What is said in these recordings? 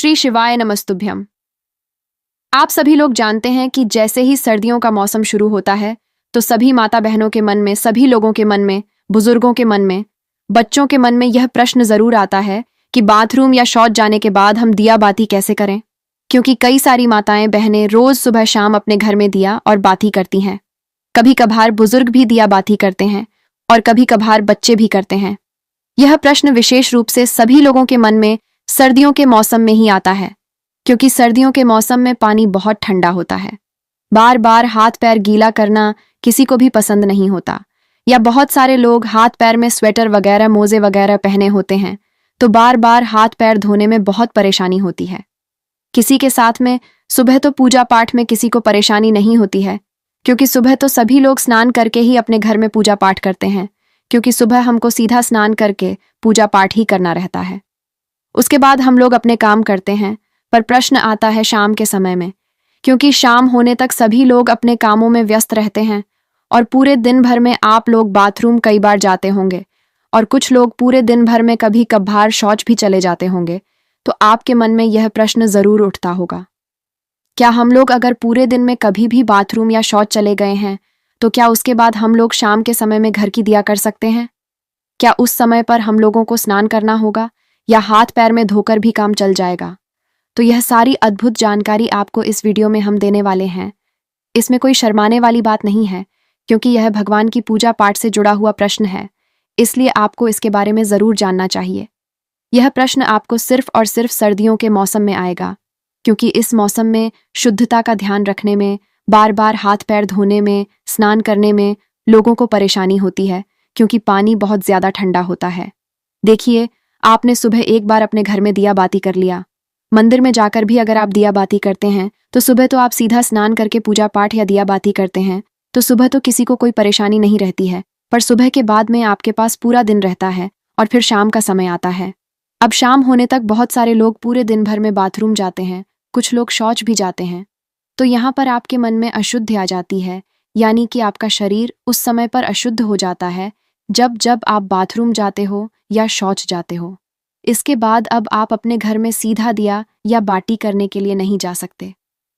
श्री शिवाय नमस्तुभ्यम। आप सभी लोग जानते हैं कि जैसे ही सर्दियों का मौसम शुरू होता है तो सभी माता बहनों के मन में, सभी लोगों के मन में, बुजुर्गों के मन में, बच्चों के मन में यह प्रश्न जरूर आता है कि बाथरूम या शौच जाने के बाद हम दिया बाती कैसे करें। क्योंकि कई सारी माताएं बहनें रोज सुबह शाम अपने घर में दिया और बाती करती हैं। कभी कभार बुजुर्ग भी दिया बाती करते हैं और कभी कभार बच्चे भी करते हैं। यह प्रश्न विशेष रूप से सभी लोगों के मन में सर्दियों के मौसम में ही आता है, क्योंकि सर्दियों के मौसम में पानी बहुत ठंडा होता है। बार बार हाथ पैर गीला करना किसी को भी पसंद नहीं होता, या बहुत सारे लोग हाथ पैर में स्वेटर वगैरह, मोजे वगैरह पहने होते हैं, तो बार बार हाथ पैर धोने में बहुत परेशानी होती है। किसी के साथ में सुबह तो पूजा पाठ में किसी को परेशानी नहीं होती है, क्योंकि सुबह तो सभी लोग स्नान करके ही अपने घर में पूजा पाठ करते हैं, क्योंकि सुबह हमको सीधा स्नान करके पूजा पाठ ही करना रहता है। उसके बाद हम लोग अपने काम करते हैं। पर प्रश्न आता है शाम के समय में, क्योंकि शाम होने तक सभी लोग अपने कामों में व्यस्त रहते हैं और पूरे दिन भर में आप लोग बाथरूम कई बार जाते होंगे और कुछ लोग पूरे दिन भर में कभी कभार शौच भी चले जाते होंगे। तो आपके मन में यह प्रश्न जरूर उठता होगा, क्या हम लोग अगर पूरे दिन में कभी भी बाथरूम या शौच चले गए हैं तो क्या उसके बाद हम लोग शाम के समय में घर की दिया कर सकते हैं? क्या उस समय पर हम लोगों को स्नान करना होगा या हाथ पैर में धोकर भी काम चल जाएगा? तो यह सारी अद्भुत जानकारी आपको इस वीडियो में हम देने वाले हैं। इसमें कोई शर्माने वाली बात नहीं है, क्योंकि यह भगवान की पूजा पाठ से जुड़ा हुआ प्रश्न है, इसलिए आपको इसके बारे में जरूर जानना चाहिए। यह प्रश्न आपको सिर्फ और सिर्फ सर्दियों के मौसम में आएगा, क्योंकि इस मौसम में शुद्धता का ध्यान रखने में, बार बार हाथ पैर धोने में, स्नान करने में लोगों को परेशानी होती है, क्योंकि पानी बहुत ज्यादा ठंडा होता है। देखिए, आपने सुबह एक बार अपने घर में दिया बाती कर लिया। मंदिर में जाकर भी अगर आप दिया बाती करते हैं तो सुबह तो आप सीधा स्नान करके पूजा पाठ या दिया बाती करते हैं, तो सुबह तो किसी को कोई परेशानी नहीं रहती है। पर सुबह के बाद में आपके पास पूरा दिन रहता है और फिर शाम का समय आता है। अब शाम होने तक बहुत सारे लोग पूरे दिन भर में बाथरूम जाते हैं, कुछ लोग शौच भी जाते हैं। तो यहाँ पर आपके मन में अशुद्धि आ जाती है, यानी कि आपका शरीर उस समय पर अशुद्ध हो जाता है जब जब आप बाथरूम जाते हो या शौच जाते हो। इसके बाद अब आप अपने घर में सीधा दिया या बाटी करने के लिए नहीं जा सकते।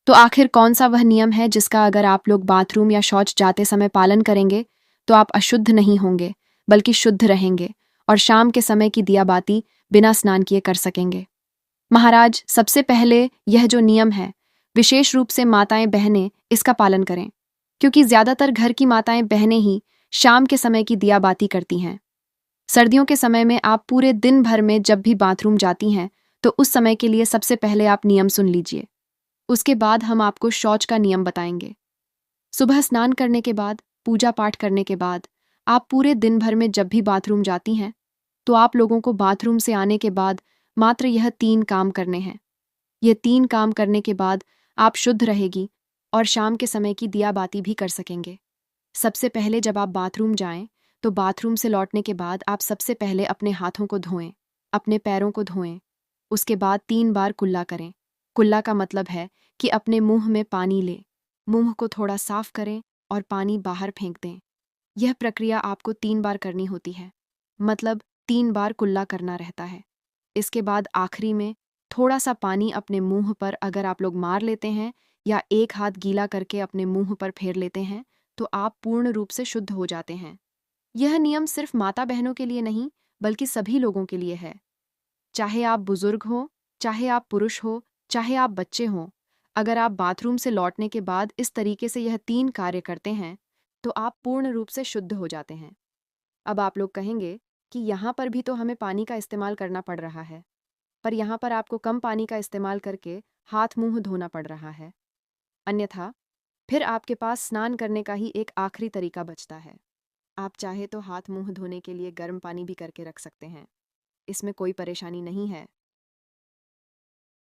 तो आखिर कौन सा वह नियम है जिसका अगर आप लोग बाथरूम या शौच जाते समय पालन करेंगे तो आप अशुद्ध नहीं होंगे, बल्कि शुद्ध रहेंगे और शाम के समय की दिया बाती बिना स्नान किए कर सकेंगे? महाराज, सबसे पहले यह जो नियम है, विशेष रूप से माताएं बहनें इसका पालन करें, क्योंकि ज्यादातर घर की माताएं बहनें ही शाम के समय की दिया बाती करती हैं। सर्दियों के समय में आप पूरे दिन भर में जब भी बाथरूम जाती हैं तो उस समय के लिए सबसे पहले आप नियम सुन लीजिए। उसके बाद हम आपको शौच का नियम बताएंगे। सुबह स्नान करने के बाद, पूजा पाठ करने के बाद आप पूरे दिन भर में जब भी बाथरूम जाती हैं तो आप लोगों को बाथरूम से आने के बाद मात्र यह 3 काम करने हैं। ये 3 काम करने के बाद आप शुद्ध रहेगी और शाम के समय की दिया बाती भी कर सकेंगे। सबसे पहले जब आप बाथरूम जाएं तो बाथरूम से लौटने के बाद आप सबसे पहले अपने हाथों को धोएं, अपने पैरों को धोएं। उसके बाद 3 बार कुल्ला करें। कुल्ला का मतलब है कि अपने मुंह में पानी लें, मुंह को थोड़ा साफ करें और पानी बाहर फेंक दें। यह प्रक्रिया आपको 3 बार करनी होती है, मतलब 3 बार कुल्ला करना रहता है। इसके बाद आखिरी में थोड़ा सा पानी अपने मुंह पर अगर आप लोग मार लेते हैं या एक हाथ गीला करके अपने मुंह पर फेर लेते हैं तो आप पूर्ण रूप से शुद्ध हो जाते हैं। यह नियम सिर्फ माता बहनों के लिए नहीं, बल्कि सभी लोगों के लिए है। चाहे आप बुजुर्ग हो, चाहे आप पुरुष हो, चाहे आप बच्चे हों, अगर आप बाथरूम से लौटने के बाद इस तरीके से यह 3 कार्य करते हैं तो आप पूर्ण रूप से शुद्ध हो जाते हैं। अब आप लोग कहेंगे कि यहाँ पर भी तो हमें पानी का इस्तेमाल करना पड़ रहा है, पर यहाँ पर आपको कम पानी का इस्तेमाल करके हाथ मुंह धोना पड़ रहा है। अन्यथा फिर आपके पास स्नान करने का ही एक आखिरी तरीका बचता है। आप चाहे तो हाथ मुंह धोने के लिए गर्म पानी भी करके रख सकते हैं, इसमें कोई परेशानी नहीं है।